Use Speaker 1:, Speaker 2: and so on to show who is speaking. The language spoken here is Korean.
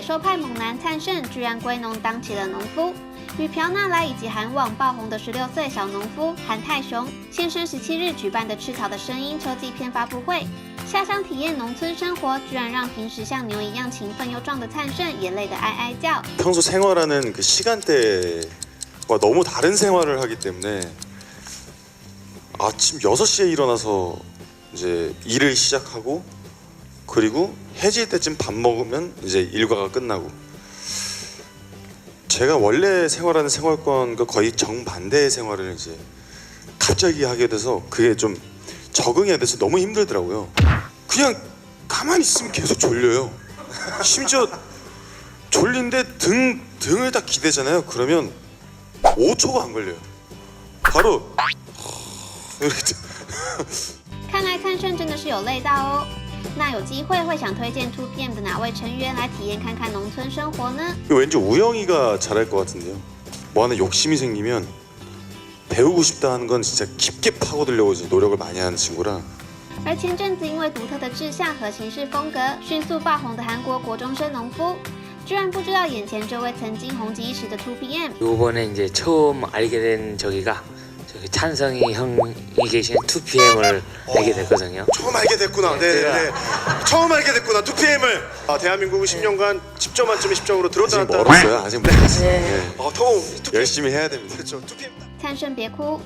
Speaker 1: 收派猛男灿盛居然归农当起了农夫，与朴娜来以及韩网爆红的16岁小农夫韩泰雄现身17日举办的《赤草的声音》秋季篇发布会，下乡体验农村生活，居然让平时像牛一样勤奋又壮的灿盛也累得哀哀叫。
Speaker 2: 평소 생활하는 그 시간대와 너무 다른 생활을 하기 때문에 아침 6시에 일어나서 이제 일을 시작하고 그리고 해질 때쯤 밥 먹으면 이제 일과가 끝나고 제가 원래 생활하는 생활권과 거의 정반대의 생활을 이제 갑자기 하게 돼서 그게 좀 적응해야 돼서 너무 힘들더라고요. 그냥 가만히 있으면 계속 졸려요. 심지어 졸린데 등을 딱 기대잖아요. 그러면 5초가 안 걸려요. 바로 이렇게
Speaker 1: 看来灿盛真的是有累到哦。那有机会会想推荐 2PM 的哪位成员来体验看看农村生活呢？
Speaker 2: 왠지 우영이가 잘할 것 같은데요. 뭐 하나 욕심이 생기면 배우고 싶다 하는 건 진짜 깊게 파고들려고 이제 노력을 많이 하는 친구라.
Speaker 1: 而前阵子因为独特的志向和行事風格迅速爆紅的韓國國中生農夫，居然不知道眼前这位曾經紅極一時的 2PM。
Speaker 3: 요번에 이제 처음 알게 된 저기가 저기 찬성이 형이 계신 2PM을 알게 됐거든요.
Speaker 2: 처음 알게 됐구나. 네. 처음 알게 됐구나. 2PM을.
Speaker 4: 대한민국은 10년간 10점 만점에 10점으로 들었다
Speaker 2: 아직
Speaker 4: 놨다.
Speaker 2: 멀었어요. 아직 멀었어요. 네.
Speaker 4: 더
Speaker 2: 열심히 해야 됩니다.
Speaker 4: 그렇죠. 2PM.
Speaker 1: 灿盛別哭。